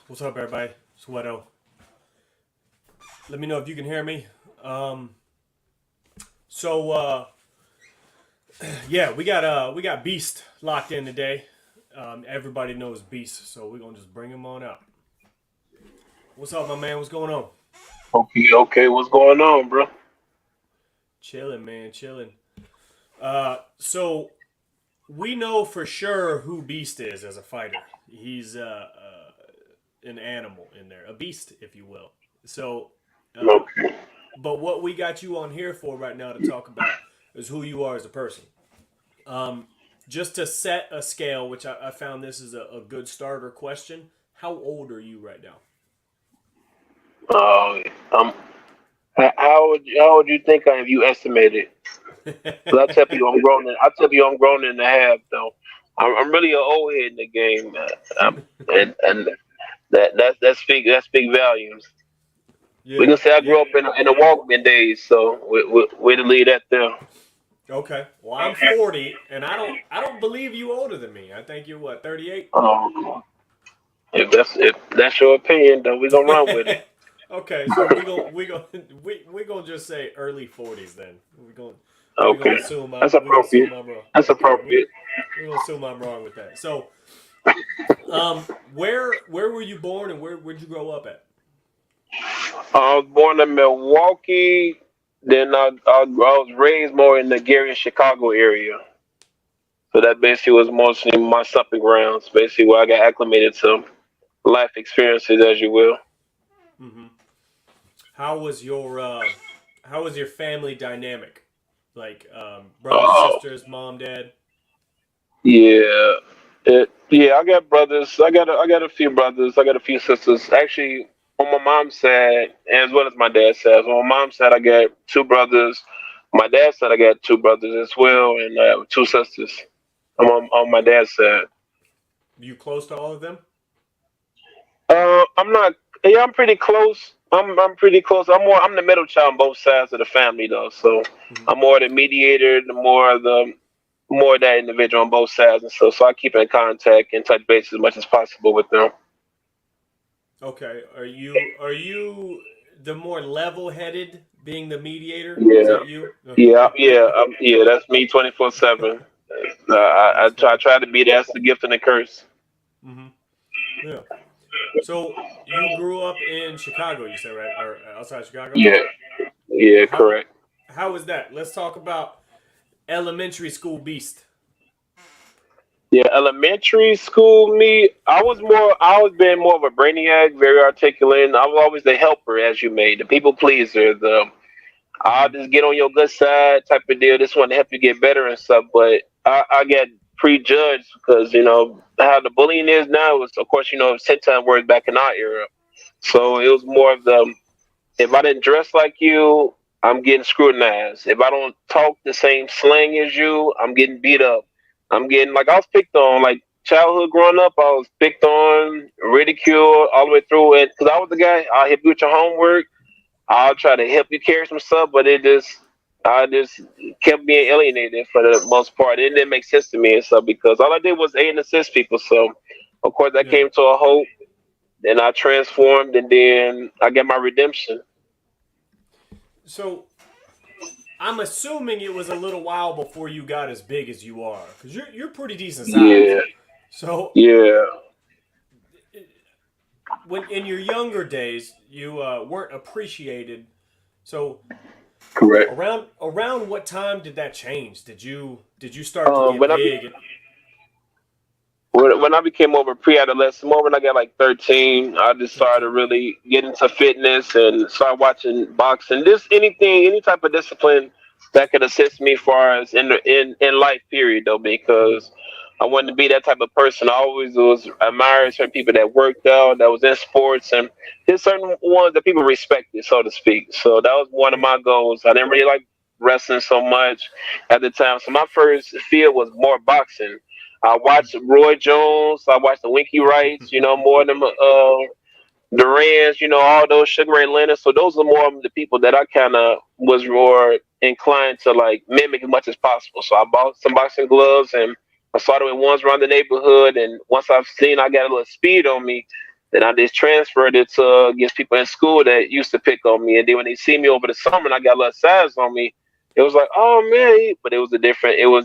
What's up, everybody? It's Wero. Let me know if you can hear me. Yeah, we got Beast locked in today. Everybody knows Beast, so we're gonna just bring him on out. What's up, my man? What's going on? Okay. What's going on, bro? Chilling, man, chilling. So we know for sure who Beast is as a fighter. He's an animal in there, a beast, if you will. So, Okay. but what we got you on here for right now to talk about is who you are as a person. Just to set a scale, which I found this is a good starter question. How old are you right now? Um, how would you think I have you estimated? Because I tell you I'm grown. I tell you I'm grown in the half though. I'm really an old head in the game, man. And that speak volumes. We Yeah, can say I yeah. grew up in the Walkman days, so we to leave that there. Okay. Well, I'm 40, and I don't believe you older than me. I think you're what, 38. Um, if that's your opinion, then we gonna run with it. Okay, so we gonna just say early 40s then. We gonna Okay, assume that's assume appropriate. I'm wrong. That's Yeah, appropriate. we gonna assume I'm wrong with that. So, where were you born and where'd you grow up at? I was born in Milwaukee. Then I was raised more in the Gary and Chicago area. So that basically was mostly my stomping grounds, basically where I got acclimated to life experiences, as you will. Hmm. How was your family dynamic? Like brothers, Oh, sisters, mom, dad. yeah. Yeah, I got brothers. I got a few brothers. I got a few sisters. Actually, on my mom's side, as well as my dad's side. On my mom's side, I got two brothers. My dad's side, I got two brothers as well, and two sisters. I'm on my dad's side. You close to all of them? I'm not. Yeah, I'm pretty close. I'm pretty close. I'm the middle child on both sides of the family though. So Hmm. I'm more the mediator, the more that individual on both sides, and so I keep in contact and touch base as much as possible with them. Okay. Are you the more level-headed, being the mediator? Is Yeah, that you? yeah. That's me 24/7. I That's try, I funny. try to be that's the gift and the curse. Hmm. Yeah. So you grew up in Chicago, you said, right? Or outside Chicago? Yeah, yeah, How correct. how was that? Let's talk about elementary school beast. Yeah, elementary school me, I was being more of a brainiac, very articulate. I was always the helper, as you made, the people pleaser, the I'll Hmm. just get on your good side type of deal. This one to help you get better and stuff. But I get prejudged because how the bullying is now is, of course, it's 10 times worse back in our era. So it was more of the if I didn't dress like you, I'm getting scrutinized. If I don't talk the same slang as you, I'm getting beat up. I'm getting like I was picked on like childhood growing up. I was picked on, ridiculed all the way through it because I was the guy. I'll help you with your homework. I'll try to help you carry some stuff, but I just kept being alienated for the most part. It didn't make sense to me and stuff because all I did was aid and assist people. So, of course, that Yeah. came to a halt. Then I transformed, and then I got my redemption. So I'm assuming it was a little while before you got as big as you are, because you're pretty decent size. Yeah, So yeah, when in your younger days you weren't appreciated. So correct. around what time did that change? Did you start to get When big? when I became over pre-adolescent, more when I got like 13, I just started to 13. really get into fitness and start watching boxing. Just anything, any type of discipline that could assist me, far as in life, period, though, Mm-hmm. because I wanted to be that type of person. I always was admired certain people that worked out, that was in sports, and there's certain ones that people respected, so to speak. So that was one of Yeah. my goals. I didn't really like wrestling so much at the time, so my first field was more boxing. I watched Roy Jones. I watched the Winky Wrights. More of them Durans. All those Sugar Ray Leonard. So those are more of the people that I kind of was more inclined to like mimic as much as possible. So I bought some boxing gloves and I started with ones around the neighborhood. And once I've seen I got a little speed on me, then I just transferred it to against people in school that used to pick on me. And then when they see me over the summer and I got a little size on me, it was like, oh man, but it was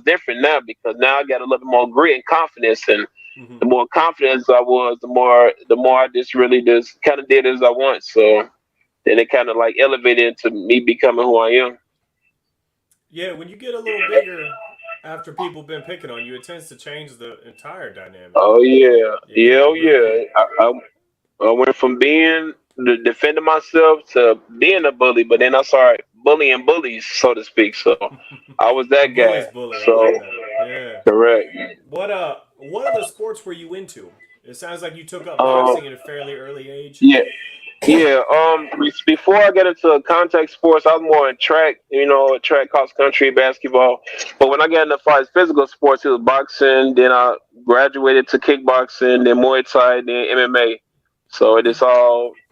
different now because now I got a little bit more grit and confidence, and Mm-hmm. the more confidence I was, the more I just really just kind of did as I want. So then it kind of like elevated into me becoming who I am. Yeah, when you get a little bigger after people have been picking on you, it tends to change the entire dynamic. Oh yeah, yeah, Yeah, oh real quick. yeah. I went from being defending myself to being a bully, but then I started bullying bullies, so to speak. So I was A that bully's guy. bully. I So like that. Yeah. correct. What other sports were you into? It sounds like you took up Um, boxing at a fairly early age. yeah, yeah. Before I got into contact sports, I was more in track. Track, cross country, basketball. But when I got into far as physical sports, it was boxing. Then I graduated to kickboxing, then Muay Thai, then MMA. So Did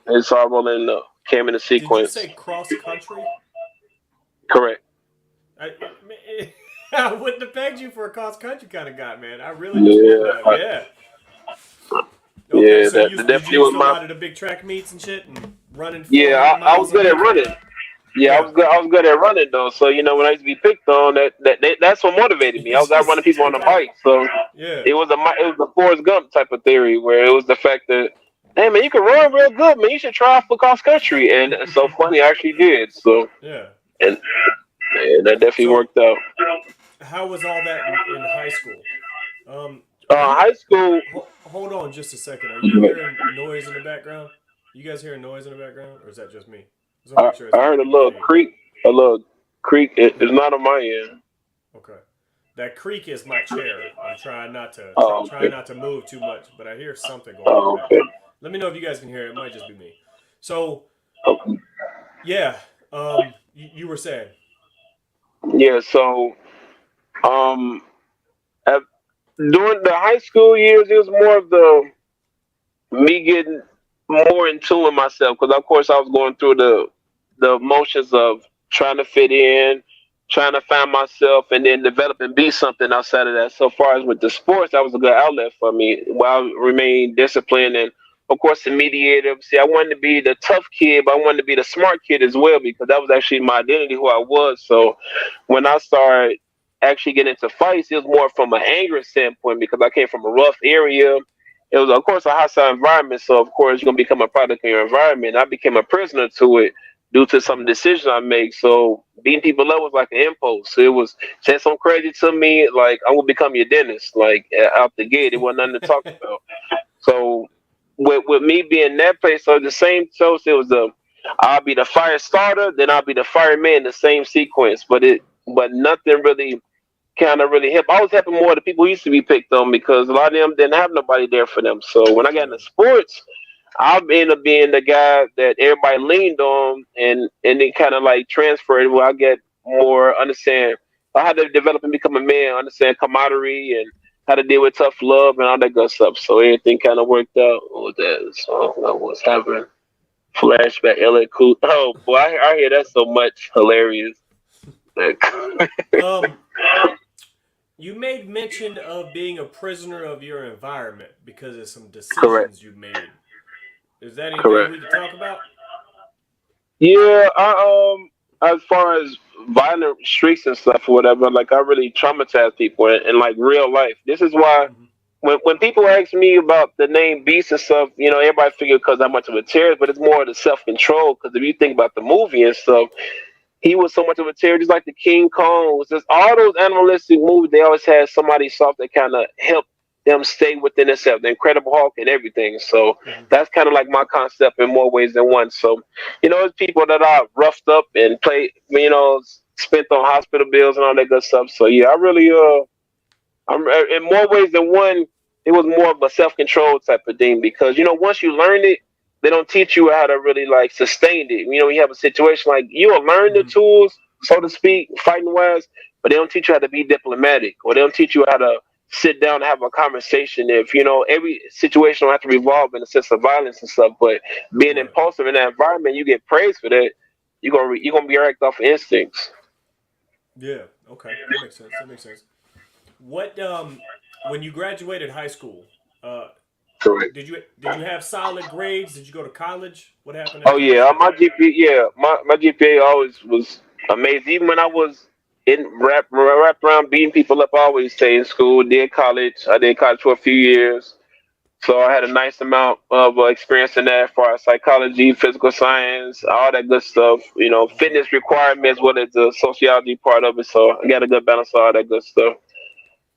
it's all rolling came in a Did you sequence. say cross country? Correct. I wouldn't have pegged you for a cross country kind of guy, man. I really just went with Yeah, that. Yeah. Okay, yeah. so That did you definitely used was to a my. lot of the big track meets and shit and running Yeah, 400 I was miles a good at week? running. Yeah, I Yeah. was good. I was good at running though. So when I used to be picked on, that's what motivated me. I was out running people on the Okay. bike. So Yeah. it was the Forrest Gump type of theory where it was the fact that, hey man, you can run real good, man. You should try for cross country. And it's so funny, I actually did. So Yeah. and, and that definitely So worked out. how was all that in high school? Are you? High school, Hold on just a second. Are you hearing noise in the background? You guys hearing noise in the background, or is that just me? Just want to I, make sure it's I not heard a my little thing. creak, a little creak. It's Yeah. not on my end. Okay. That creak is my chair. I'm trying not to Oh, trying okay. not to move too much, but I hear something going on in the Oh, okay. background. Let me know if you guys can hear it. It might just be me. So Okay. yeah, you were saying. Yeah. So um, at, during the high school years, it was more of the me getting more in tune with myself because of course I was going through the emotions of trying to fit in, trying to find myself, and then develop and be something outside of that. So far as with the sports, that was a good outlet for me while I remained disciplined and of course the mediator. See, I wanted to be the tough kid, but I wanted to be the smart kid as well because that was actually my identity, who I was. So when I started actually getting into fights, it was more from an anger standpoint because I came from a rough area. It was, of course, a hostile environment. So, of course, you're going to become a product of your environment. I became a prisoner to it due to some Mhm. decisions I make. So, beating people up was like an impulse. So it was saying some crazy to me, like, I'm going to become your dentist, like, out the gate. It wasn't nothing to talk about. So, with me being that place, so the same toast, it was I'll be the fire starter, then I'll be the fireman, the same sequence. But nothing really kind of really help. I was helping more the people who used to be picked on because a lot of them didn't have nobody there for them. So when I got Yeah. into sports, I ended up being the guy that everybody leaned on, and then kind of like transferred where I get more understand. how to develop and become a man, understand camaraderie and how to deal with tough love and all that good stuff. So everything kind of worked out with that. So I was having flashback. LA Cool. Oh boy, I hear that so much. Hilarious. Like, Um, you made mention of being a prisoner of your environment because of some correct. decisions you made. Is that anything Correct. we could talk about? Yeah, as far as violent streaks and stuff or whatever, like I really traumatize people in like real life. This is why Mm-hmm. when people ask me about the name Beast and stuff, everybody figure because I'm much of a terrorist, but it's more the self control. Because if you think about the movie and stuff, he was so much of a terror, just like the King Kong was. Just all those animalistic movies. They always had somebody soft that kind of helped them stay within themselves. The Incredible Hulk and everything. So Mm-hmm. that's kind of like my concept in more ways than one. So it's people that are roughed up and play, spent on hospital bills and all that good stuff. So yeah, I really I'm in more ways than one. It was more of a self control type of thing because once you learn it, they don't teach you how to really like sustain it. You have a situation like you'll learn the Mm-hmm. tools, so to speak, fighting wise, but they don't teach you how to be diplomatic or they don't teach you how to sit down and have a conversation. If every situation don't have to revolve in a sense of violence and stuff, but being Right. impulsive in that environment, you get praised for that. You're gonna be act off instincts. Yeah. Okay. That makes sense. That makes sense. What when you graduated high school, uh, Correct. did you have solid grades? Did you go to college? What happened Oh after high yeah, school? my GPA. Yeah, my GPA always was amazing. Even when I was in wrapped around beating people up, I always stayed in school. Did college. I did college for a few years, so I had a nice amount of experience in that, as far as psychology, physical science, all that good stuff. Okay. Fitness requirements, what is the sociology part of it. So I got a good balance of all that good stuff.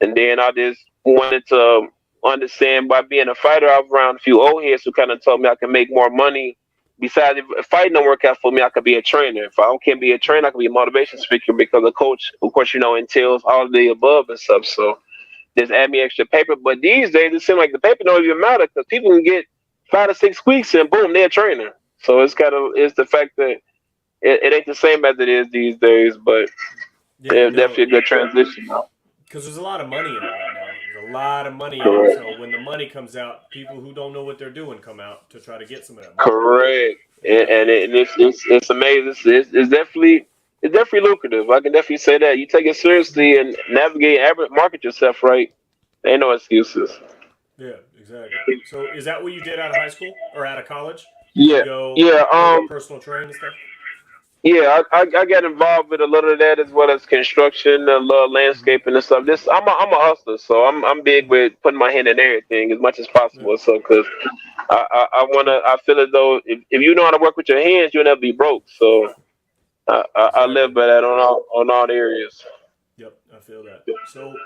And then I just wanted to understand by being a fighter, I was around a few old heads who kind of told me I could make more money. Besides, if fighting don't work out for me, I could be a trainer. If I can't be a trainer, Mm-hmm. I could be a motivation speaker because a coach, of course, entails all of the above and stuff. So just add me extra paper. But these days, it seems like the paper don't even matter because people can get 5 to 6 weeks and boom, they're a trainer. So it's the fact that it ain't the same as it is these days, but Yeah. it's No. definitely a good transition now. Because there's a lot of money in it right now. There's a lot of money in it. Correct. So when the money comes out, people who don't know what they're doing come out to try to get some of that money. Correct, and, Yeah. and, it, and it's amazing. It's definitely lucrative. I can definitely say that. You take it Mm-hmm. seriously and navigate, market yourself right. Ain't no excuses. Yeah. Exactly. So is that what you did out of high school or out of college? Did you Yeah, go yeah, personal train and stuff? yeah. I got involved with a little of that as well as construction, a little Mm-hmm. landscaping and stuff. I'm a hustler, so I'm big Mm-hmm. with putting my hand in everything as much as Yeah. possible. So because I feel as though if you know how to work with your hands, you'll never be broke. So I live Exactly. by that on all areas. Yep. I feel that. So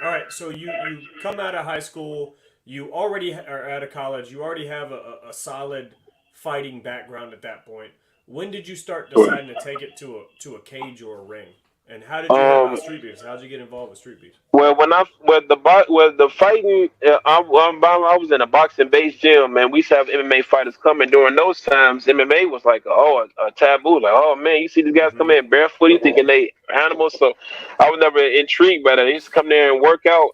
all right, so you come out of high school, you already are out of college, you already have a solid fighting background at that point. When did you start deciding to take it to a cage or a ring? And how did you hear Um, about street beefs? How did you get involved with street beefs? well, the fighting, I was in a boxing based gym, man. We used to have MMA fighters coming during those times. MMA was like a taboo. Like, oh man, you see these guys come Mm-hmm. in barefoot, you thinking they animals. So I was never intrigued by that. They used to come there and work out.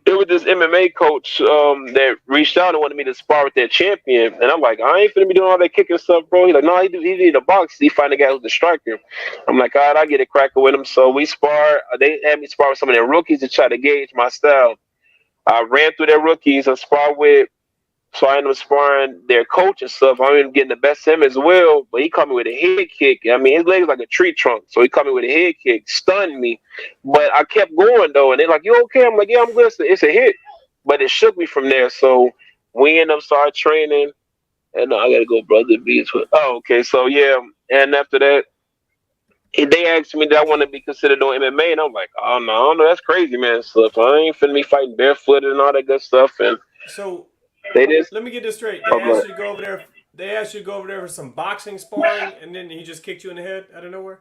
There was this MMA coach that reached out and wanted me to spar with their champion, and I'm like, I ain't finna be doing all that kicking stuff, bro. He's like, no, he need a box. He find a guy who's the striker. I'm like, all right, I get a cracker with him. So we spar. They had me spar with some of their rookies to try to gauge my style. I ran through their rookies and spar with. So I ended up sparring their coach and stuff. I ended up getting the best of him as well, but he caught me with a head kick. I mean, his legs like a tree trunk, so he caught me with a head kick, stunned me. But I kept going though, and they're like, "You okay?" I'm like, "Yeah, I'm good." It's a hit, but it shook me from there. So we ended up start training, and I gotta go, brother. Beats with. Oh, okay. So yeah, and after that, they asked me that I want to be considered doing MMA, and I'm like, "Oh no, no, that's crazy, man. Stuff. I ain't finna be fighting barefooted and all that good stuff." And So they just, let me get this straight. They oh, asked you to go over there. They asked you to go over there for some boxing sparring, and then he just kicked you in the head out of nowhere.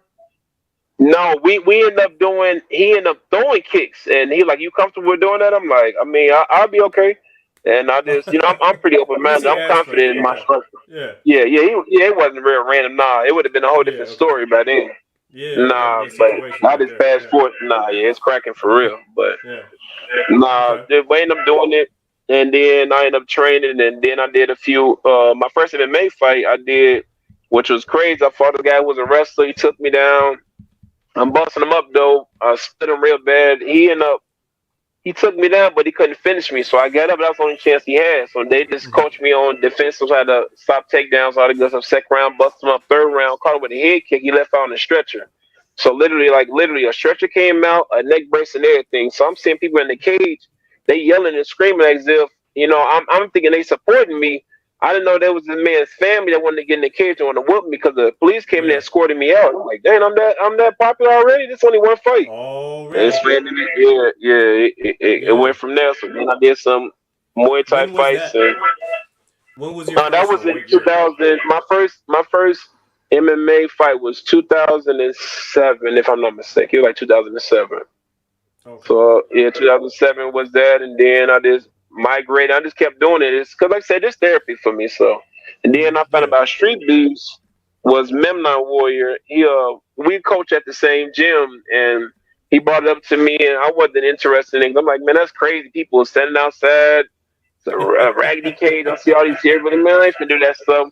No, we end up doing. He ended up throwing kicks, and he like, "You comfortable with doing that?" I'm like, "I mean, I'll be okay." And I just, I'm pretty open At least minded. he I'm asked for confident that. in my Okay. strength. Yeah. Yeah, it wasn't real random. Nah, it would have been a whole Yeah. different Okay. story by then. Yeah, very Nah, good but situation not right this there. past Yeah. fourth. Nah, yeah, it's cracking for real. But Yeah. nah, Okay. we ended up doing it, and then I ended up training, and then I did a few. My first MMA fight I did, which was crazy. I fought a guy who was a wrestler. He took me down. I'm busting him up though. I split him real bad. He took me down, but he couldn't finish me. So I got up. That was the only chance he had. So they just Hmm. coached me on defense. So I had to stop takedowns, all the good stuff. Second round, bust him up. Third round, caught him with a head kick. He left out on the stretcher. So literally, a stretcher came out, a neck brace and everything. So I'm seeing people in the cage, they yelling and screaming as if, I'm thinking they supporting me. I didn't know there was this man's family that wanted to get in the cage and want to whoop me because the police came in there Yeah. and escorted me out. I'm like, dang, I'm that popular already. This only one fight. And Already. expanded it. Yeah. It Yeah. went from there. So then I did some Muay Thai When was fights, that? and When was your that first was one? in What year? 2000. My first MMA fight was 2007, if I'm not mistaken. It was like 2007. Okay. So yeah, 2007 was that, and then I just migrated. I just kept doing it. It's because, like I said, it's therapy for me. So, and then I found Yeah. about Street Beefs was Memnon Warrior. We coach at the same gym, and he brought it up to me, and I wasn't interested in it. I'm like, man, that's crazy. People standing outside, it's a raggedy cage. I see all these here, but man, I ain't finna do that stuff.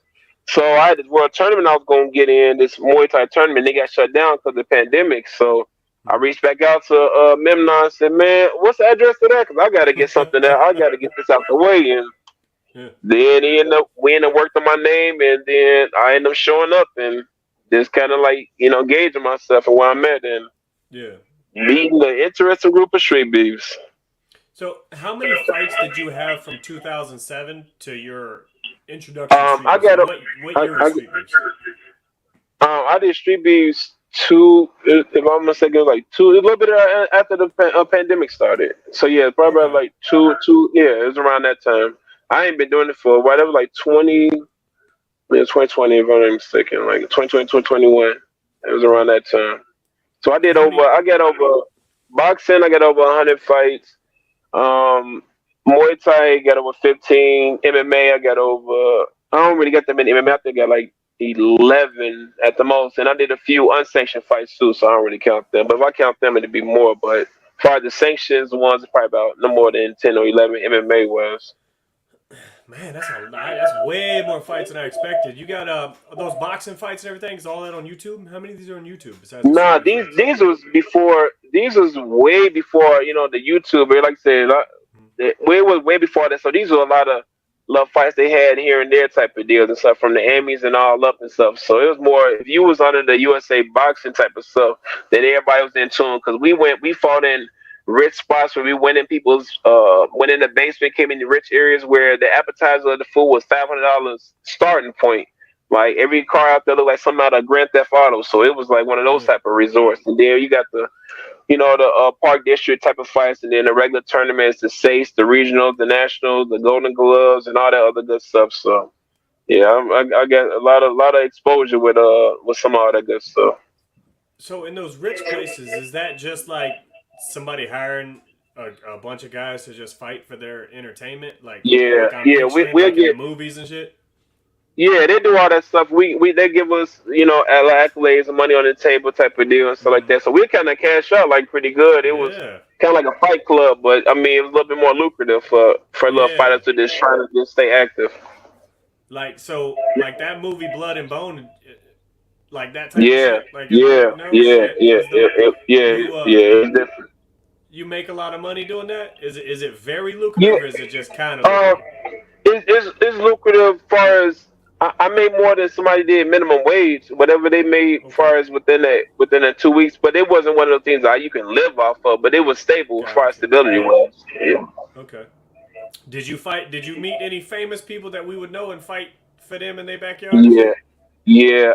So I had this world tournament I was gonna get in, this Muay Thai tournament. They got shut down because of the pandemic. So I Mhm. reached back out to Memnon and said, man, what's the address to that? Because I got to get something out. I got to get this out the way. And Yeah. then we ended up working on my name, and then I ended up showing up and just kind of like, gauging myself and where I'm at and Yeah. meeting an interesting group of street beefs. So, how many fights did you have from 2007 to your introduction to Street I Beefs? got Like, a, what I, year was Street Beefs? I did street beefs two, if I'm mistaken, it was like two, a little bit after the pandemic started. So yeah, probably about Okay. like two, yeah, it was around that time. I ain't been doing it for whatever, like Yeah. 2020, if I'm not mistaken, like 2020, 2021. It was Hmm. around that time. So How many? I got over boxing, I got over 100 fights. Um, Muay Thai, got over 15. MMA, I got over, I don't really get that many MMA. I think I got like 11 at the most. And I did a few unsanctioned fights too, so I don't really count them. But if I count them, it'd be more. But as far as the sanctions ones, it's probably about no more than 10 or 11 MMA was. Man, that's a lot. That's way more fights than I expected. You got those boxing fights and everything. Is all that on YouTube? How many of these are on YouTube besides the Street Nah, Beefs these fights? these was before. These was way before the YouTuber. Like I said, Mhm. way was way before that. So these were a lot of love fights they had here and there type of deals and stuff from the Mhm. Emmys and all up and stuff. So it was more if you was under the USA boxing type of stuff, then everybody was in tune because we fought in rich spots where we went in went in the basement, came in the rich areas where the appetizer of the food was $500 starting point. Like every car out there looked like something out of Grand Theft Auto, so it was like one of those Yeah. type of resorts. And then you got the Park District type of fights, and then the regular tournaments, the SACE, the regionals, the nationals, the Golden Gloves, and all that other good stuff. So yeah, I got a lot of exposure with some of all that good stuff. So in those rich places, is that just like somebody hiring a bunch of guys to just fight for their entertainment, Yeah, like I'm yeah, we picturing, we'll like in the get. movies and shit? Yeah, they do all that stuff. We they give us accolades and money on the table type of deal and stuff like Hmm. that. So we kind of cash out like pretty good. It was Yeah. kind of like a fight club, but I mean it was a little bit more lucrative for little Yeah. fighters to just try to just stay active. Like so, like that movie Blood and Bone, like that type of Yeah, shit. Like in yeah, the no yeah, shit, yeah, that's yeah, dope. You yeah. It's different. you make a lot of money doing that? Is it very lucrative Yeah, or is it just kind of uh, lucrative? it's lucrative as far as I made more than somebody did minimum wage, whatever they made as Okay, far as within that 2 weeks. But it wasn't one of those things that you can live off of. But it was stable as far as gotcha. stability Yeah. was. Yeah, Okay. Did you fight? Did you meet any famous people that we would know and fight for them in their backyard and yeah, shit? yeah.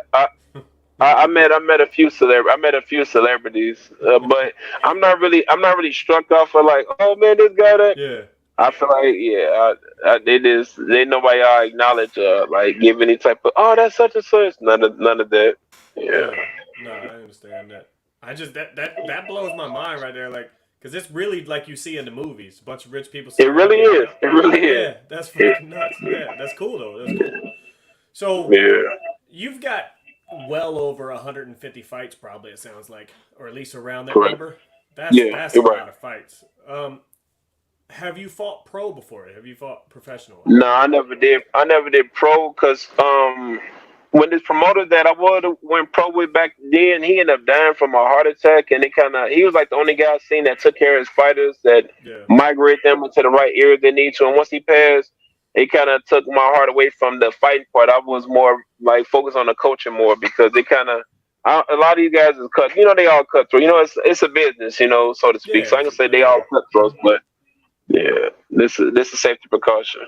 I met a few celebrities, but I'm not really struck off for like, oh man, this guy that. Yeah. I feel like they nobody acknowledge like give any type of that's such and such none of that. Yeah, Yeah. No, I understand that. I just that blows my mind right there. Like, cause it's really like you see in the movies, a bunch of rich people it sitting around really getting is. out. It really is. Yeah, that's It, fucking nuts. Yeah, that's cool though. That's cool. So yeah. you've got well over 150 fights, probably it sounds like, or at least around that Correct. number. That's Yeah, that's a you're right. lot of fights. Have you fought pro before? Have you fought professionally? No, I never did. I never did pro because when this promoter that I would went pro with back then, he ended up dying from a heart attack, and he was like the only guy I seen that took care of his fighters, that Yeah. migrate them into the right area they need to. And once he passed, it kind of took my heart away from the fighting part. I was more like focused on the coaching more because it kind of. A lot of these guys is cut. They all cutthroat. It's a business. So to speak. Yeah, So I can say they all absolutely. cutthroats, but yeah, this is safety precaution.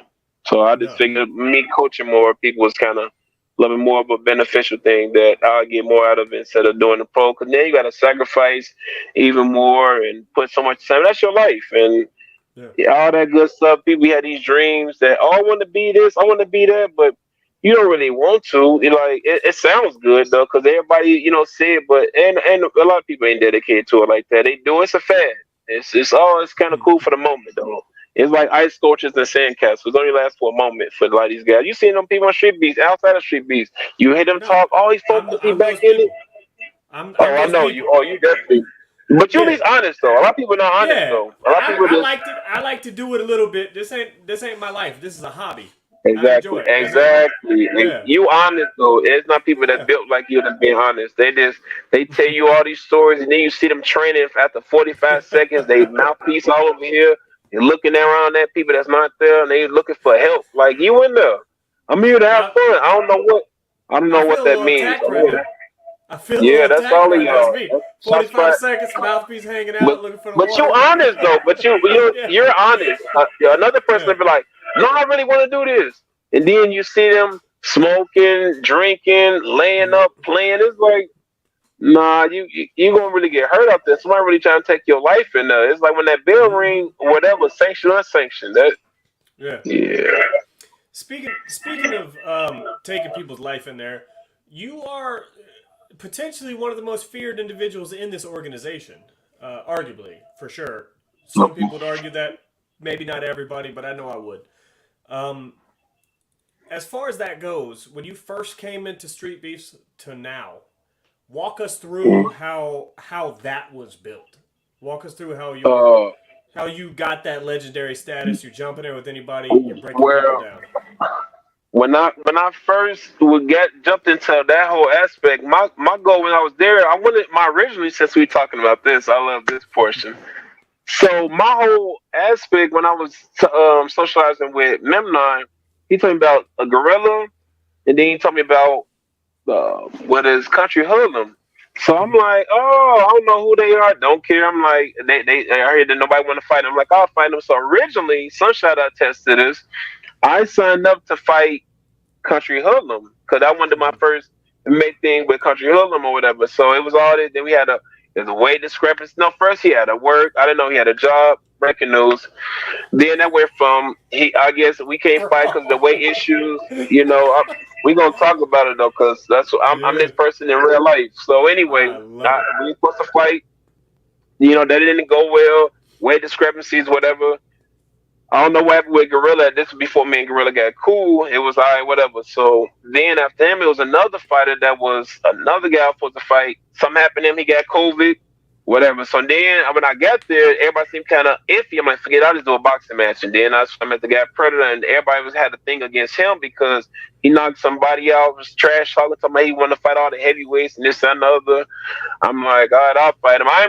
So I just No. figured me coaching more people was kind of a little bit more of a beneficial thing that I'll get more out of it instead of doing the pro. Because then you got to sacrifice even more and put so much time. That's your life and Yeah. all that good stuff. People had these dreams that I want to be this, I want to be that, but you don't really want to. It sounds good though, because everybody say it, but and a lot of people ain't dedicated to it like that. They do. It's a fad. It's kind of cool for the moment though. It's like ice sculptures and sandcastles. It only lasts for a moment for a lot of these guys. You seen them people on street beats, outside of street beats. You hear them No. talk, oh, he's focused, he I'm back those in it. people. I'm Oh, I those know you. people. Oh, you definitely. But you at Yeah. least honest though. A lot of people not honest Yeah. though. A lot of people I just like to do it a little bit. This ain't my life. This is a hobby. I exactly, enjoy it. That's it. exactly. And Yeah. you honest though. It's not people that Yeah. built like you that's being honest. They tell you all these stories, and then you see them training after 45 seconds. They mouthpiece all over here. You're looking around at people that's not there, and they looking for help. Like you in there. I'm here to have I fun. I don't I know what feel a that little means. attacked right now. I feel a Yeah, little that's attacked all of right now. That's y'all. me. That's shots 45 fired. seconds, mouthpiece hanging But out, looking for the but you water. honest though. But Yeah. you're honest. Yeah, another person Yeah. would be like, no, I really want to do this, and then you see them smoking, drinking, laying up, Mm-hmm. playing. It's like, nah, you gonna really get hurt out there. Somebody really trying to take your life in there. It's like when that bell Mm-hmm. ring, whatever, sanctioned or unsanctioned. That Yeah. yeah. Speaking of taking people's life in there, you are potentially one of the most feared individuals in this organization. Arguably, for sure. Some people would argue that. Maybe not everybody, but I know I would. Um, as far as that goes, when you first came into Street Beefs to now, walk us through how that was built. Walk us through Uh, how you got that legendary status. You're jumping in with anybody. You're breaking people where down. when I first would get jumped into that whole aspect, my goal when I was there, I wanted my originally since we talking about this, I love this portion. So my whole aspect when I was socializing with Memnon, he told me about a gorilla, and then he told me about what is country hoodlum. So I'm Mm-hmm. like, oh, I don't know who they are, don't care. I'm like, I heard that nobody want to fight. I'm like, I'll fight them. So originally, Sunshine I tested this. I signed up to fight Country Hoodlum because I wanted my Mm-hmm. first make thing with Country Hoodlum or whatever. So it was all this. Then we had there's a weight discrepancy. No, first he had to work. I didn't know he had a job. Breaking news. Then that went from I guess we can't fight because of the weight issues. We gonna talk about it though because I'm Yeah, this person in real life. So I anyway, love it. we were supposed to fight. That didn't go well. Weight discrepancies, whatever. I don't know what happened with Gorilla. This was before me and Gorilla got cool. It was all right, whatever. So then after him, it was another fighter that was another guy I was supposed to fight. Something happened to him. He got COVID, whatever. So then when I got there, everybody seemed kind of iffy. I'm like, forget, I'll just do a boxing match. And then I met the guy Predator, and everybody had a thing against him because he knocked somebody out, was trash talking, somebody he wanted to fight all the heavyweights and this and the other. I'm like, all right, I'll fight him. I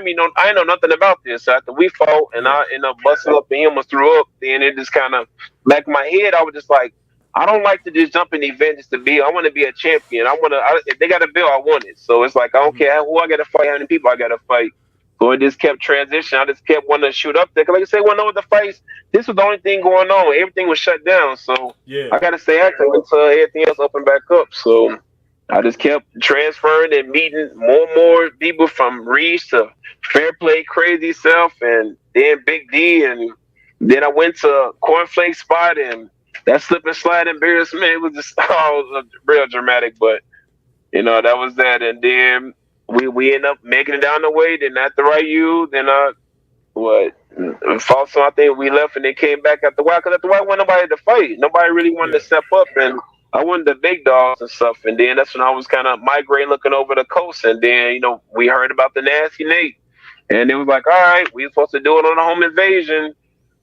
ain't know nothing about this. So after we fought and Yeah. I ended up busting up and he almost threw up, then it just kind of back in my head. I was just like, I don't like to just jump in the event just to be. I want to be a champion. If they got a bill, I want it. So it's like I don't Mm-hmm. care who I got to fight, how many people I got to fight. So it just kept transitioning. I just kept wanting to shoot up there. 'Cause like I said, when I was the fights, this was the only thing going on. Everything was shut down. So Yeah. I got to stay active until everything else opened back up. So I just kept transferring and meeting more and more people from Reese to Fair Play Crazy Self and then Big D and then I went to Cornflake Spot and that slip and slide embarrassment. It was just real dramatic, but that was that. And then we end up making it down the way. Then after IU, then what? False, I think we left and they came back at the while because at the while, wasn't nobody to fight. Nobody really wanted to Yeah. step up and I wanted the big dogs and stuff, and then that's when I was kind of migrating, looking over the coast, and then we heard about the Nasty Nate, and it was like, all right, we supposed to do it on a home invasion.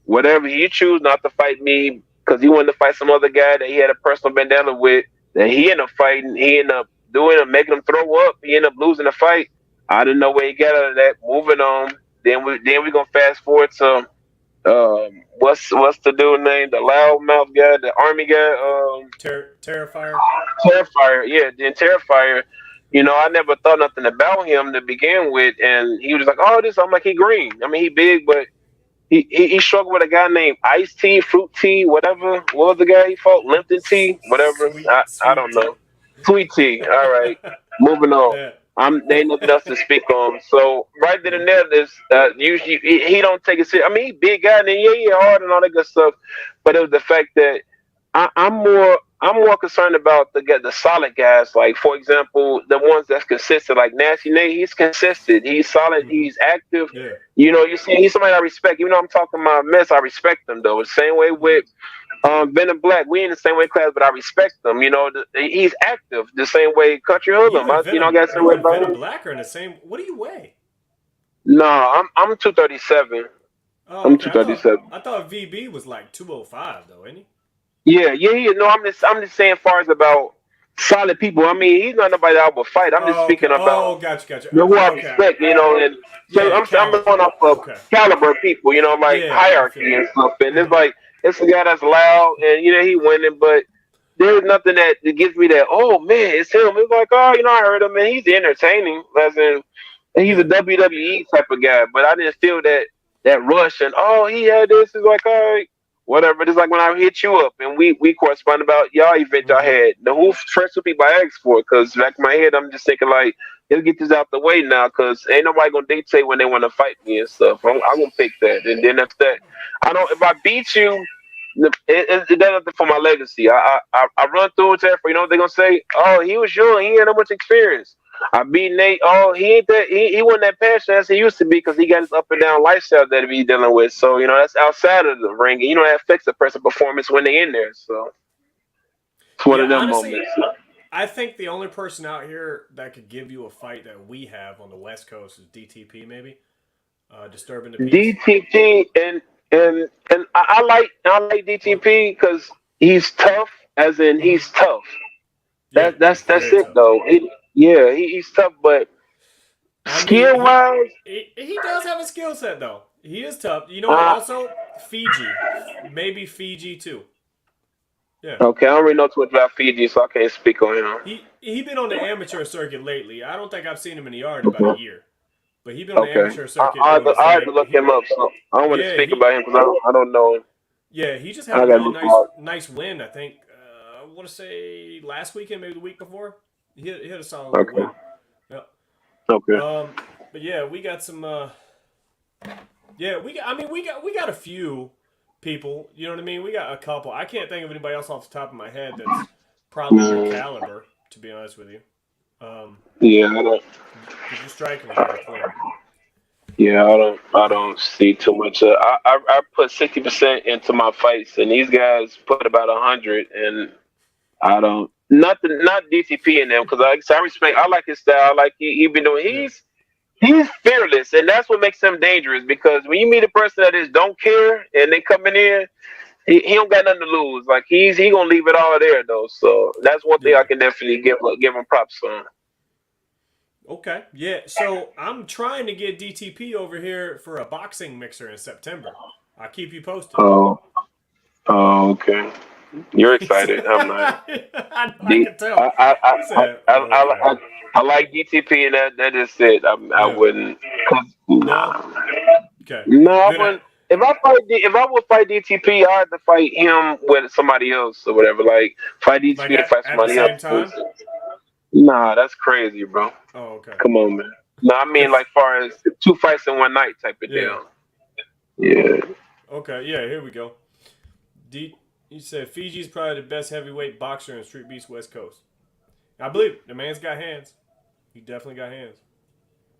Whatever he choose not to fight me because he wanted to fight some other guy that he had a personal bandana with. That he ended up fighting. He ended up doing it, making him throw up. He ended up losing the fight. I didn't know where he got out of that. Moving on. Then we gonna fast forward to what's the dude name? The loudmouth guy, the army guy. Terrifier. Terrifier, yeah, then Terrifier. I never thought nothing about him to begin with, and he was like, "Oh, this." I'm like, "He green. I mean, he big, but he struggled with a guy named Ice Tea, Fruit Tea, whatever. What was the guy he fought? Limpton Tea, whatever. I Sweet don't know. tea. Sweet Tea. All right. Moving on. Yeah. There ain't nothing else to speak on. So right then and there, this usually he don't take it serious. I mean, he big guy and yeah, hard and all that good stuff. But it was the fact that I'm more concerned about the solid guys. Like for example, the ones that's consistent. Like Nasty Nate, he's consistent. He's solid. Mm-hmm. He's active. Yeah. You see, he's somebody I respect. Even though I'm talking about mess, I respect him though. The same way Mm-hmm. with Venom Black. We in the same way class, but I respect him. He's active the same way Country Hoodlum. I got the same You way and about Venom him. Black are in the same. What do you weigh? No, I'm 237. Oh, I'm okay. two thirty seven. I thought VB was like 205 though, ain't he? Yeah. No, I'm just saying, far as about solid people. I mean, he's not nobody that I would fight. I'm just Oh, okay. speaking about Oh, gotcha. who I Okay. respect. And so Yeah, I'm caliber. going off of Okay. caliber people. Like Yeah, I feel hierarchy you. and stuff. And it's Mm-hmm. like it's a guy that's loud and he winning, but there's nothing that gives me that. Oh man, it's him. It's like I heard him and he's entertaining. As in, he's a Yeah. WWE type of guy, but I didn't feel that rush and he had this. It's like all right, whatever. It's like when I hit you up and we correspond about y'all event y'all Mm-hmm. had. The who first two people I asked for, because back in my head I'm just thinking like let's get this out the way now, because ain't nobody gonna dictate when they want to fight me and stuff. I'm gonna pick that, and then after that, I don't. If I beat you. It does nothing for my legacy. I run through it there for what they're gonna say. Oh, he was young. He had that much experience. I beat Nate. Oh, he ain't that. He wasn't that passionate as he used to be because he got his up and down lifestyle that he dealing with. So that's outside of the ring. And, that affects the person's performance when they in there. So it's one Yeah, of them honestly, moments. I think the only person out here that could give you a fight that we have on the West Coast is DTP, maybe. Disturbing the Peace. DTP and I like DTP because he's tough. As in, Mm-hmm. he's tough. Yeah, That's he's that's very it tough. though. He's tough, but I mean, skill wise, he does have a skill set though. He is tough. You know what? uh, Also, Fiji, maybe Fiji too. Yeah, okay, I don't really know too much about Fiji, so I can't speak on him. he been on the amateur circuit lately. I don't think I've seen him in the yard in about a Okay, year, but he been on the okay. amateur I, circuit I, have doing to, his I have to thing. look him up. So I don't want to Yeah, speak about him because I don't know him. he just had I a got to really look him up. nice win. I think I want to say last weekend, maybe the week before. He hit a solid little Okay, win. Yep. okay. But yeah, we got some. Yeah, we got. I mean, we got a few people. You know what I mean? We got a couple. I can't think of anybody else off the top of my head that's probably your Mm, caliber. To be honest with you, um, yeah, I don't. because your striking was very clean. Yeah, I don't see too much. I put 60% into my fights, and these guys put about 100, and I don't. Not DTP in them because I respect. I like his style. Like he been doing. Yeah, He's fearless, and that's what makes him dangerous. Because when you meet a person that just don't care and they coming in, he don't got nothing to lose. Like he gonna leave it all there though. So that's one thing I yeah. can definitely give him props on. Okay, yeah. So I'm trying to get DTP over here for a boxing mixer in September. I'll keep you posted. Oh, okay. You're He said, excited. I'm not. I know, I D, can tell. He said, okay. I like DTP, and that is it. I Yeah. wouldn't. No? Nah, Okay. no, I Then wouldn't. If I would fight DTP, I had to fight him with somebody else or whatever. Like fight like DTP to fight at the somebody else. same time? Nah, that's crazy, bro. Oh, okay. Come on, man. No, I mean like far as two fights in one night type of Yeah. deal. Yeah. Okay, yeah, here we go. You said Fiji's probably the best heavyweight boxer in Street Beast West Coast. I believe it. The man's got hands. He definitely got hands.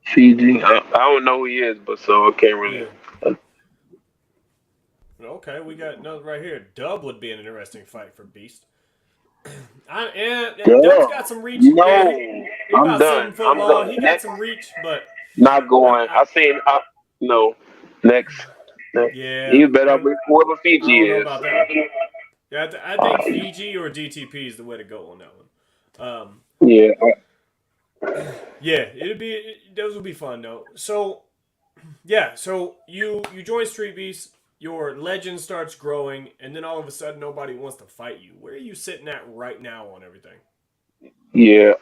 Fiji. I don't know who he is, but so I can't really. Yeah. Okay, we got another right here. Dub would be an interesting fight for Beast. Duck's Girl, got some reach. Yeah, no, he I'm about done. 7 foot I'm long. done. He got Next, some reach, but not I, going. I I seen. No, next. Next. yeah, You better be whoever I Fiji don't know is. about that one. Yeah, I think Fiji or DTP is the way to go on that one. Yeah, Yeah, those would be fun though. So yeah, so you join Street Beast, your legend starts growing, and then all of a sudden nobody wants to fight you. Where are you sitting at right now on everything? yeah.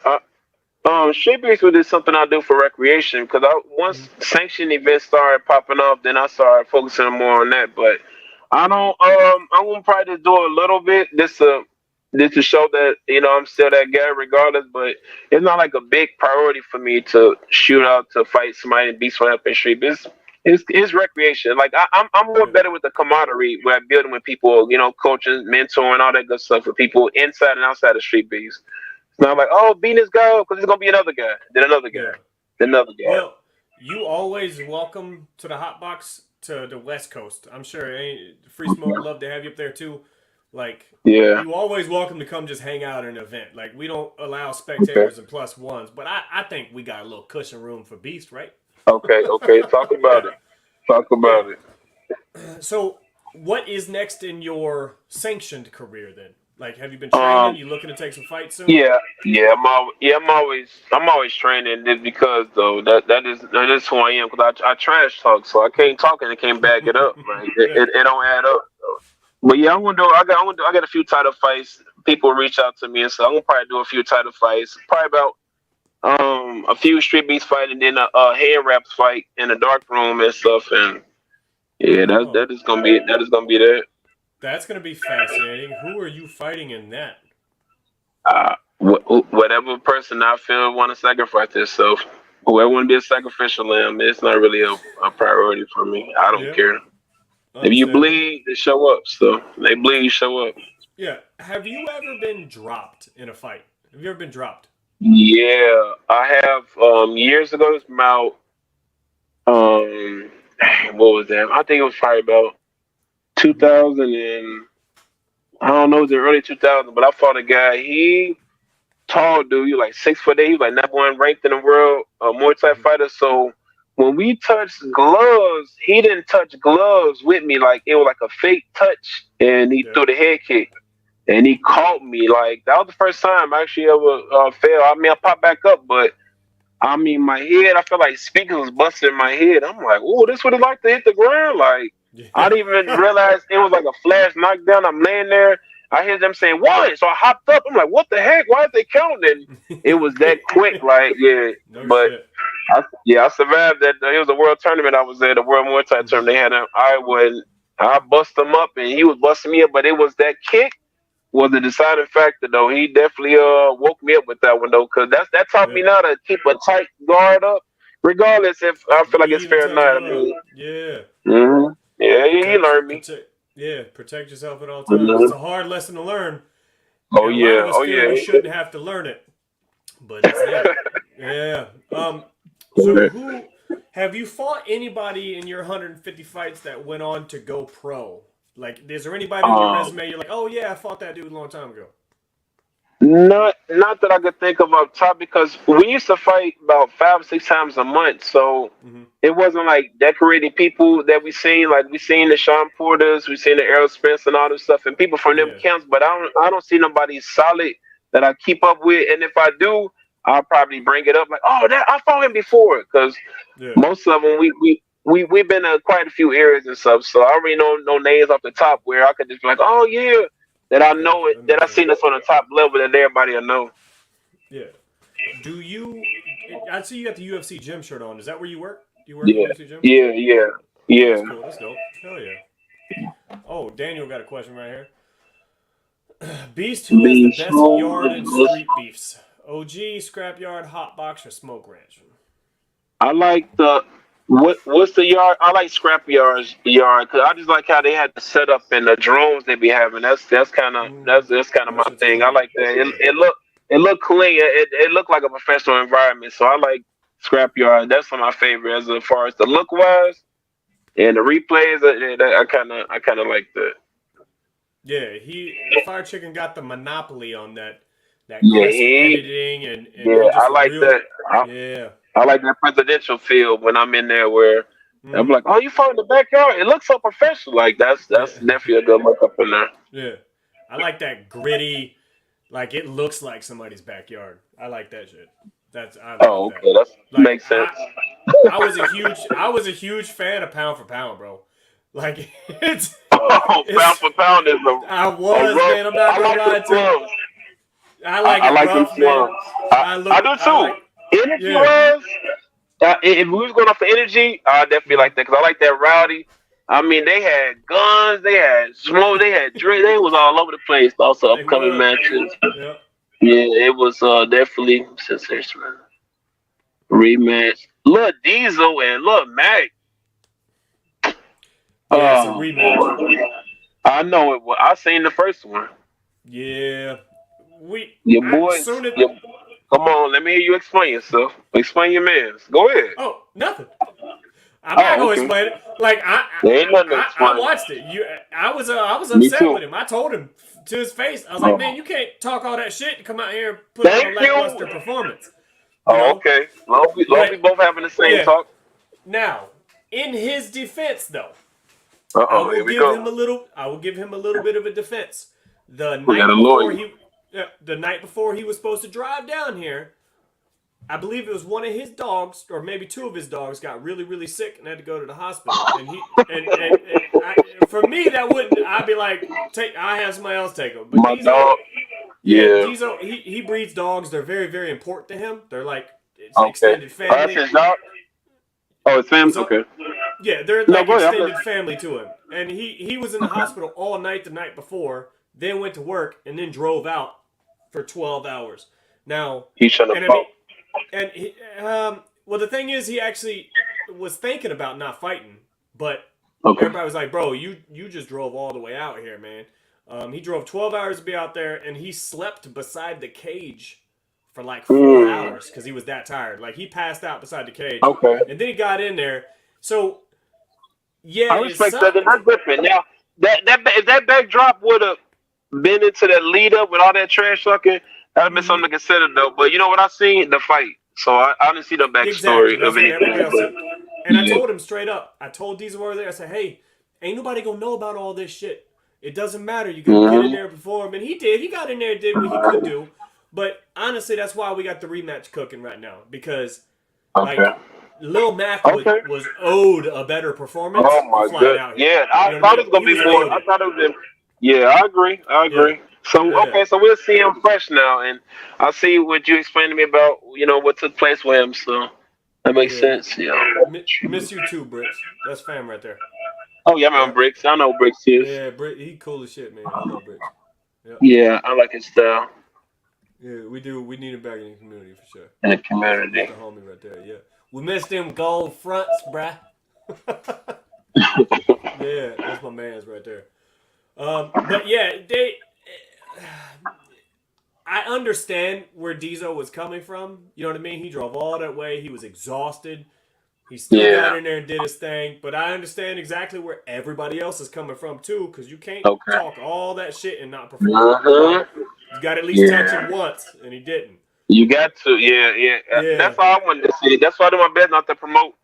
Street baseball is something I do for recreation because I Mm-hmm. once sanctioned events started popping up, then I started focusing more on that. But I don't. I'm gonna probably just do a little bit just to show that I'm still that guy regardless. But it's not like a big priority for me to shoot out to fight somebody and beat someone up in street. It's recreation. Like I'm more Yeah, better with the camaraderie where I'm building with people, coaching, mentoring, all that good stuff with people inside and outside the street beats. It's not like, oh, beat this guy up because there's gonna be another guy, then another guy, yeah. then another guy. Well, you always welcome to the hot box to the West Coast. I'm sure Free Smoke love to have you up there too. Like Yeah. you always welcome to come just hang out at an event. Like we don't allow Okay. spectators and plus ones, but I think we got a little cushion room for Beast, right? Okay. Okay. Talk about Yeah, it. Talk yeah. about it. So what is next in your sanctioned career then? Like, have you been training? Um. You looking to take some fights soon? Yeah. Yeah. I'm always training this because though that is who I am because I trash talk so I can't talk and I can't back it up. Right. It, Yeah. it, it don't add up. But yeah, I'm gonna do. I got a few title fights. People reach out to me and so I'm gonna probably do a few title fights. Probably about a few street beats fight and then a head wraps fight in the dark room and stuff and yeah Oh, that is gonna be that. that's gonna be fascinating. Who are you fighting in that? Whatever person I feel want to sacrifice themselves, whoever want to be a sacrificial lamb, it's not really a priority for me. I don't Yeah, care. If you understandable. bleed, they show up. So they bleed, you show up. Yeah. Have you ever been dropped in a fight? Have you ever been dropped? Yeah, I have. Years ago, it's about um, what was that? I think it was probably about 2000 and I don't know, it was the early 2000s. But I fought a guy. He tall dude. He was like 6'8". He was like number one ranked in the world, Muay Thai Mm-hmm. fighter. So when we touched gloves, he didn't touch gloves with me. Like it was like a fake touch, and he Yeah. threw the head kick. And he caught me like that was the first time I actually ever fell. I mean, I popped back up, but I mean, my head, I felt like speakers was busting in my head. I'm like, oh, this what it like to hit the ground. Like, I Yeah. didn't even realize it was like a flash knockdown. I'm laying there. I hear them saying, one. So I hopped up. I'm like, what the heck? Why are they counting? It was that quick. Like, yeah. No But, shit. I survived that. It was a world tournament I was at, the World Muay Thai Mm-hmm. tournament. They had I bust him up and he was busting me up. But it was that kick was the deciding factor though. He definitely woke me up with that one though, because that taught Yeah. me now to keep a tight guard up, regardless if I feel like it's Even fair or touch a not. I glove. mean, Yeah. yeah, he Protect learned me. protect yeah, protect yourself at all times. It's hmm a hard lesson to learn. Oh And a lot of yeah, us oh feel we yeah. shouldn't have to learn it. But it's there. Yeah. So who have you fought anybody in your 150 fights that went on to go pro? Like, is there anybody on your um, resume you're like, oh yeah, I fought that dude a long time ago? not that I could think of up top because we used to fight about 5 or 6 times a month, so Mm-hmm. it wasn't like decorated people that we seen. Like we seen the Sean Porters, we seen the Errol Spence and all this stuff, and people from them Yeah. camps. But I don't see nobody solid that I keep up with. And if I do, I'll probably bring it up like, oh, that I fought him before, because Yeah. most of them we've been in quite a few areas and stuff. So I already know names off the top where I could just be like, oh yeah, that I Yeah. know it, That that makes I sense. seen this on the top level that everybody will know. Yeah. Do you? I see you got the UFC gym shirt on. Is that where you work? Do you work in the Yeah, UFC gym? yeah, yeah, That's yeah. cool. That's dope. Hell yeah. Oh, Daniel got a question right here. Beast, who has the Me best yard and so street beefs? OG, scrapyard, hot box, or smoke ranch? I like the what's the yard? I like scrap yard because I just like how they had the setup and the drones they be having. That's kind of Mm, that's kind of that my shit's thing. I clean. like that. It, Yeah. it look it look clean. It looked like a professional environment. So I like scrap yard. That's one of my favorite as far as the look wise and the replays. I kind of like that. Yeah, the Fire Chicken got the monopoly on that Yeah, crisp editing, and yeah, he just I a like real that. yeah. I like that presidential feel when I'm in there where I'm Mm-hmm. like, oh, you fought in the backyard? It looks so professional. Like Yeah. that's definitely a good look up in there. Yeah. I like that gritty, like it looks like somebody's backyard. I like that shit. I love Oh, that. okay, that Like makes sense. I was a huge fan of Pound for Pound, bro. Like Oh, pound it's for pound is I a was, rough. man. I'm not I gonna like the lie to you. slums. I like I it like them rough, man. slums. I do I too. like Energy yeah. wise, if we was going off for energy, I definitely Mhm. like that because I like that rowdy. I mean, they had guns, they had smoke, they had drink, they was all over the place. Also, They upcoming were. matches. Yeah. Yeah, it was definitely sensational rematch. Lil Diesel and Lil Mac. Yeah, it's a Oh rematch. boy, I know it. I seen the first one. Yeah. Your I boys, soon as come on, let me hear you explain yourself. Explain your mans. Go ahead. oh, nothing. I'm not Oh, gonna okay. explain it. Like There ain't nothing to I explain. watched it. I was Me upset too. with him. I told him to his face. I was like, man, Oh. you can't talk all that shit and come out here and put on a Thank you. lackluster performance. You Oh, know. okay. Long we But both having the same yeah. talk. Now, in his defense, though, Here we go. I will give him a little bit of a defense. We got a lawyer. The night before he was supposed to drive down here, I believe it was one of his dogs, or maybe two of his dogs, got really, really sick and had to go to the hospital. And for me, that wouldn't. I'd be like, I have somebody else take him. But My Diesel, dog. yeah, Yeah. Diesel, he breeds dogs. They're very, very important to him. They're like it's Okay. extended That's family. his dog. Oh, it's him. What's up? Okay. Yeah, they're No, like go ahead. I'm extended listening. family to him. And he was in the hospital all night the night before, then went to work, and then drove out for 12 hours. Now, He shouldn't and have I mean, fought. and well, the thing is, he actually was thinking about not fighting, but Okay. everybody was like, "Bro, you just drove all the way out here, man." He drove 12 hours to be out there, and he slept beside the cage for like 4 hours because he was that tired. Like he passed out beside the cage, Okay. and then he got in there. So yeah, I it respect that. And sucked. that's different. Now, if that backdrop would have been into that lead up with all that trash talking, that'd have been Mm-hmm. something to consider, though. But you know what I seen? The fight. So I didn't see the Exactly. backstory That's of what anything. everybody else But said. And I yeah. told him straight up. I told Diesel over there. I said, "Hey, ain't nobody gonna know about all this shit. It doesn't matter. You gotta get in Mm-hmm. there and perform." And he did. He got in there and did what he could do. But honestly, that's why we got the rematch cooking right now because Okay. like Lil Mac Okay. was owed a better performance Oh for my flying god. out here. Yeah, You I know what I thought it mean? was gonna He be was more. owed I it. thought it was. Yeah, I agree. I Yeah. agree. So Yeah. okay, so we'll see him fresh now, and I see what you explained to me about what took place with him. So that makes Yeah. sense. Yeah. Miss you too, Bricks. That's fam right there. Oh yeah, man, Yep. Bricks. I know Bricks is. Yeah, Brick. He cool as shit, man. I love Bricks. Yep. Yeah, I like his style Yeah, we do. We need him back in the community for sure. in the That's community. the homie right there. Yeah, we missed them gold fronts, bruh. Yeah, that's my man's right there. But yeah, I understand where Diesel was coming from. You know what I mean? He drove all that way. He was exhausted. He still got Yeah. in there and did his thing. But I understand exactly where everybody else is coming from too, because you can't Okay. talk all that shit and not perform. You know, Uh-huh. you got to at least touch him Yeah. once, and he didn't. You got to. Yeah, yeah. Yeah, That's all I wanted to see. That's why I do my best not to promote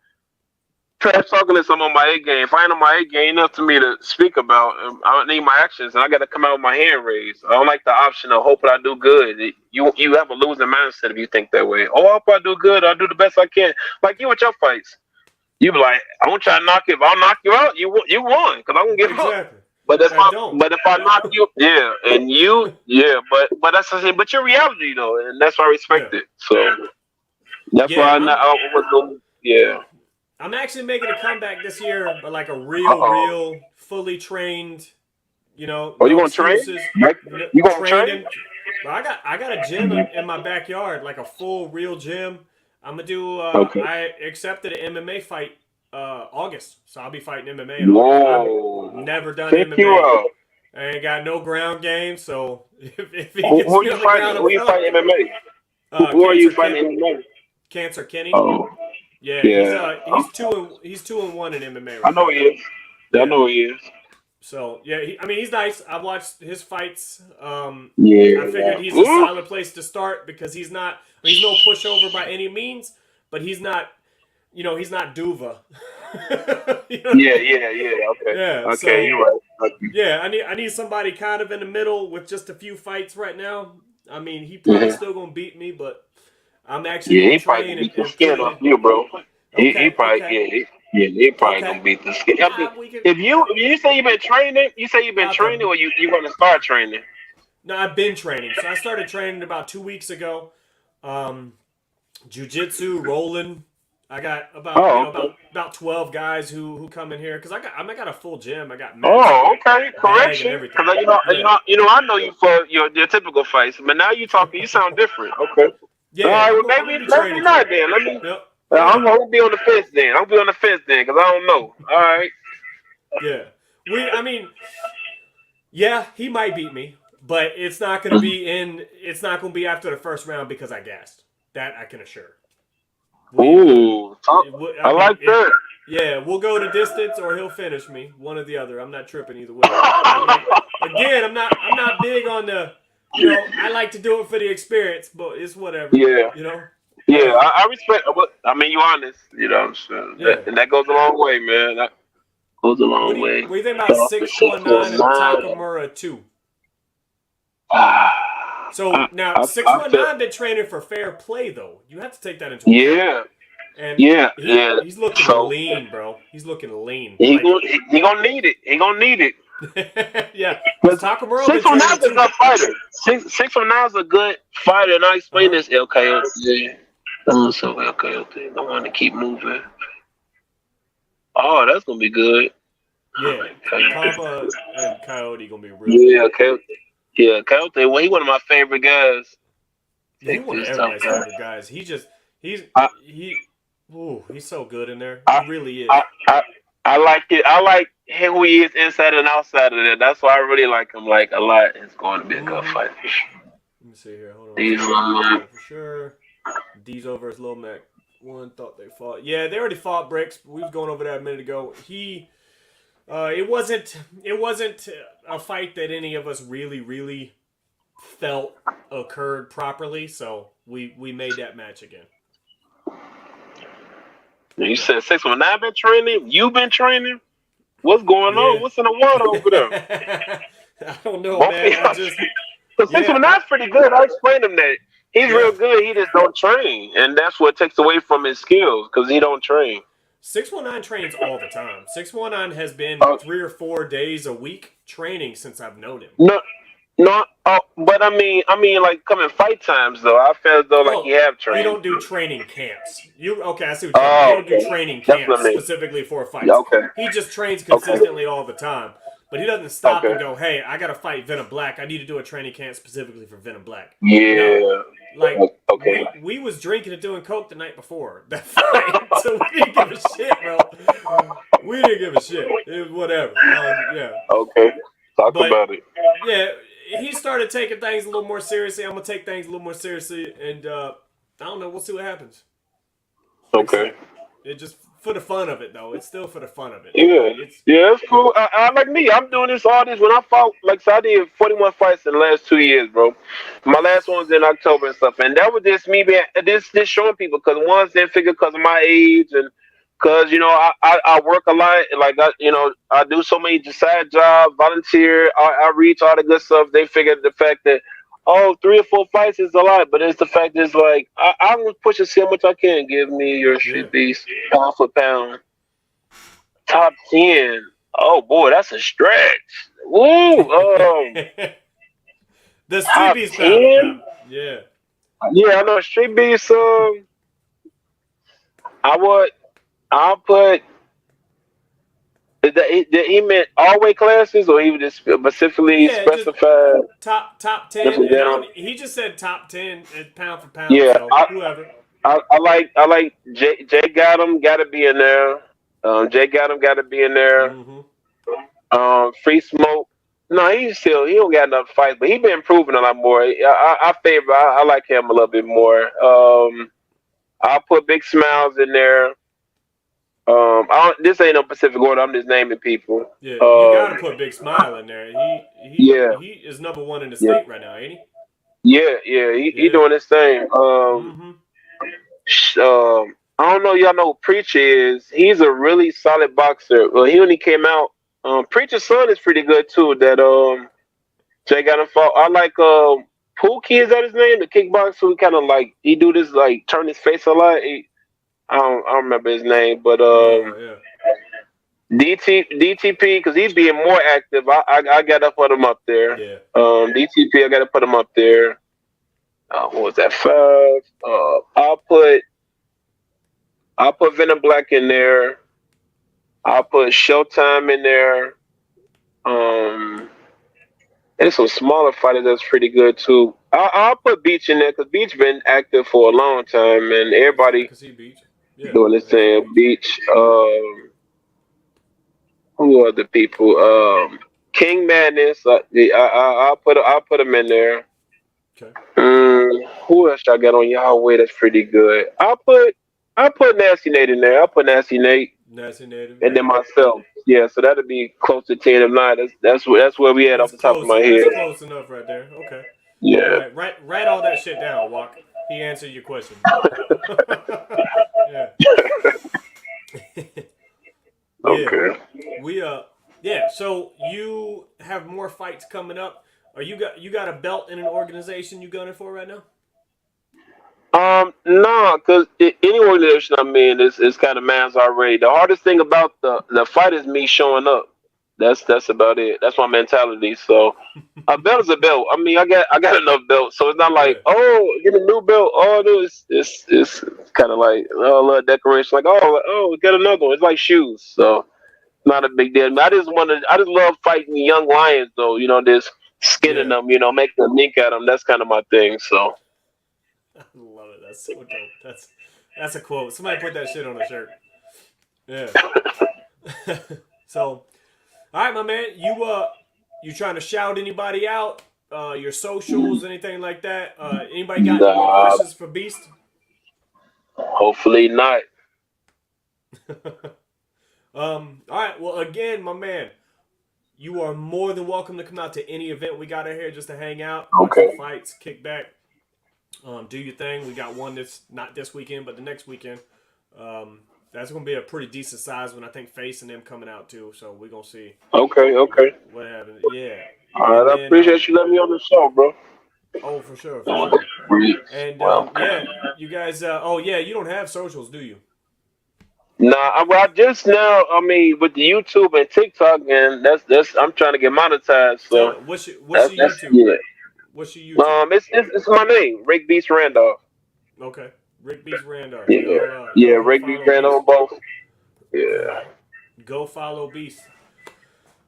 trash talking is something on my A game. If I ain't on my A game enough to me to speak about, I need my actions, and I got to come out with my hand raised. I don't like the option of hoping I do good. You have a losing mindset if you think that way. Oh, I hope I do good. I'll do the best I can. Like you with your fights, you be like, I won't try to knock you. If I'll knock you out, you won because I won't give up. exactly. I don't. But if I knock you, yeah, and but that's the thing. But your reality though, and that's why I Yeah, respect it. So that's why yeah. I was doing. Yeah. I'm actually making a comeback this year, but like a Uh real, oh. real, fully trained. You know, Oh, you no gonna train? excuses. Like, you gonna Trained train? in. But I got a gym in my backyard, like a full real gym. I'm gonna do. Okay. I accepted an MMA fight August, so I'll be fighting MMA in August. I've Whoa. never done Check you MMA. out. I ain't got no ground game, so if he Who gets are me you on the fighting? ground, I'm Who you fighting fucked. MMA? Who are you Cancer fighting Ken, MMA? Cancer Kenny. Oh, Yeah, yeah. he's 2-1 in MMA I right know now. he is. I Yeah, know he is. So yeah, he's nice. I've watched his fights. I Yeah. figured he's a Ooh. solid place to start because he's no pushover by any means, but he's not, he's not Duva. You know what I Yeah, mean? yeah, yeah. Okay. Yeah. Okay, So you're right. Okay. yeah, I need somebody kind of in the middle with just a few fights right now. I mean, he probably Mhm. still gonna beat me, but I'm actually Yeah, gonna he probably train gonna and, beat the and put skin it off in. you, bro. He Okay, probably okay, he probably okay. gonna beat the skin. I mean, We can. if you say you've been training, About the or you gonna start training? No, I've been training. So I started training about 2 weeks ago. Um, jiu-jitsu, rolling. I got about Oh, okay. about 12 guys who come in here because I got a full gym. I got mats and Oh, okay. bag and Correction, everything. because Yeah, I know you for your typical fights, but now you talking, you sound different. Okay. All yeah. right. I'm Well, gonna, I'm gonna be maybe training for not it. then. Let me. Yep. I'm Yeah, gonna be on the fence then. I'm gonna be on the fence then because I don't know. All right. yeah. I mean, yeah, he might beat me, but it's not gonna be in. It's not gonna be after the first round because I gassed. That I can assure. We will. Ooh, I I mean, like that. yeah, we'll go to distance or he'll finish me, one or the other. I'm not tripping either way. But like again, I'm not big on the, I like to do it for the experience, but it's whatever, Yeah. Yeah, Yeah, I respect. But I mean, you honest. You know what I'm saying? yeah. And that goes a long way, man. That goes a What long do you way. what do you think about Cut off the 619 and 619. Takamura too? I, So now I feel. 619 been training for fair play though. You have to take that into account. Yeah, And yeah, yeah. he's looking So lean, bro. He's looking lean. he Like gonna he gonna need it. He gonna need it. yeah, because Because Takamura been six from training nine's a too. good fighter. Six from nine's a good fighter, and I Uh explain huh. this LKO. Yeah. So LKO thing. I want to keep moving. Oh, that's gonna be good. Yeah, Okay. Papa and Coyote gonna be real Yeah, good. okay. Yeah, Coyote. Well, he one of my favorite guys. He Take one of this tough everybody's guy. favorite guys. He's I, he, ooh, he's so good in there. He I, really I, is. I, I like it. I like who he is inside and outside of that. That's why I really like him like a lot. It's going to be a good Mm-hmm. fight. Let me see here. Hold on. He's 619 for sure. D's over his Lil Mac. One thought they fought. Yeah, they already fought Bricks. We was going over that a minute ago. It wasn't a fight that any of us really felt occurred properly. So we made that match again. You Yeah. said 619 been training. You been training. What's going on? Yeah. What's in the water over there? I don't know, Both of man. I y'all. just So yeah. I 619's pretty good. I explained him that he's real yeah. good. He just don't train, and that's what takes away from his skills because he don't train. 619 trains all the time. 619 has been Uh, 3 or 4 days a week training since I've known him. no, no. But like coming fight times though, I feel as though like he Oh, have he trained. don't do training camps. You okay? I see what you're talking about. He Oh, don't do okay. training That's what camps I mean. specifically for Yeah, fights. okay. He just trains Okay. consistently all the time. But he doesn't stop Okay. and go, "Hey, I got to fight Venom Black. I need to do a training camp specifically for Venom Black." No, Yeah. like Okay. we was drinking and doing coke the night before that fight, so we didn't give a shit, bro. We didn't give a shit. It was whatever. Yeah, Okay. Talk but about it. yeah, he started taking things a little more seriously. I'm gonna take things a little more seriously, and I don't know. We'll see what happens. Like I Okay. said, it just for the fun of it, though. It's still for the fun of it. Yeah. Like it's Yeah, that's cool. I like me. I'm doing all this when I fought. Like, so I did 41 fights in the last 2 years, bro. My last one was in October and stuff, and that was just me being this showing people because ones didn't figure because of my age and because I work a lot. Like I do so many side jobs, volunteer, I reach all the good stuff. They figured the fact that 3 or 4 fights is a lot, but it's the fact is like I'm gonna push to see how much I can. Give me your yeah. street beast pound for pound. Top 10. Oh boy, that's a stretch. Woo. The street Top beast pound for 10. pound. Yeah. Yeah, I know Street Beast. I would. I'll put. Did he meant all weight classes, or he would just specifically Yeah, just specify top just 10, in and general? he just said top 10 and pound for pound. Yeah, So whoever. I like Jay Gotham got to be in there. Jay Gotham got to be in there. Mm-hmm. Free Smoke. No, he don't got enough fights, but he been improving a lot more. I like him a little bit more. I'll put Big Smiles in there. This ain't no Pacific order. I'm just naming people. Yeah, you got to put Big Smile in there. Yeah, He is number one in the yeah, state right now, ain't yeah. He he? Yeah. doing his thing. Mm-hmm. I don't know. Y'all know who Preacher is. He's a really solid boxer. Well, he only came out. Preacher's son is pretty good too. That Jay got him fought. I like Pookie, is that his name? The kickboxer who kind of like he do this like turn his face a lot. I don't remember his name, but Yeah. DTP because he's being more active. I gotta put him up there. Yeah. DTP, I gotta put him up there. What was that, 5? I'll put Venom Black in there. I'll put Showtime in there. There's some smaller fighters that's pretty good too. I'll put Beach in there because Beach been active for a long time, and I everybody can see Beach. Yeah, doing I this can see thing. Beach. Beach. Who are the people? King Madness. I'll put him in there. Okay. Who else I got on y'all way that's pretty good? I'll put Nasty Nate in there. I'll put Nasty Nate Nasty Native. and Yeah. then myself. Yeah, so that'll be close to 10 of 9. That's where we at off That's the top of close. my That's head. close enough right there. Okay. All Yeah. right. Write all that shit down, Walk. He answered your question. Yeah. Yeah. Okay. We yeah, so you have more fights coming up. Are you got a belt in an organization you gunning for right now? No, because any organization I'm in is kind of man's already. The hardest thing about the fight is me showing up. That's about it. That's my mentality. So a belt is a belt. I mean, I got enough belts, so it's not like, Yeah. oh, get a new belt. Oh, no, it's kind of like, oh, a little decoration. Like, oh, get another one. It's like shoes. So not a big deal. I just love fighting young lions though. Just skinning Yeah. them. Making them mink at them. That's kind of my thing. So I love it. That's so dope. That's a quote. Somebody put that shit on a shirt. Yeah. So, all right, my man. You trying to shout anybody out? Your socials, anything like that? Anybody got any more nah, questions for Beast? hopefully not. All right. Well, again, my man, you are more than welcome to come out to any event we got out here just to hang out, watch some Okay. fights, kick back, do your thing. We got one that's not this weekend, but the next weekend. That's gonna be a pretty decent size one. I think Face and them coming out too. So we're gonna see Okay. Okay. what happens. Yeah. All And right. I then appreciate you letting me on the show, bro. oh, for sure, for sure. And Well, yeah, you guys. Oh yeah, you don't have socials, do you? nah. Well, I just now. I mean, with the YouTube and TikTok, and that's. I'm trying to get monetized. Tell So it. What's that's your that's YouTube? yeah. What's your YouTube? It's my name, Rick Beast Randolph. Okay, Rick Beast Randolph. Yeah. Y'all Yeah. go Rick Beast follow Beast. Randolph on both. Yeah. Go follow Beast.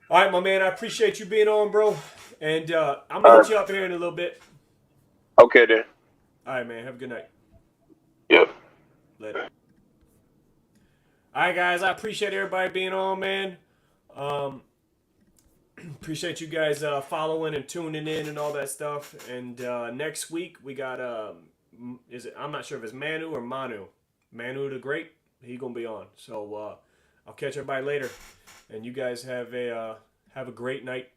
All right, my man. I appreciate you being on, bro. And I'm gonna All hit right. you up here in a little bit. Okay then. All right, man. Have a good night. Yep. Later. All right, guys. I appreciate everybody being on, man. Um, appreciate you guys following and tuning in and all that stuff. And next week we got is it? I'm not sure if it's Manu or Manu. Manu the Great. He gonna be on. So I'll catch everybody later. And you guys have a great night.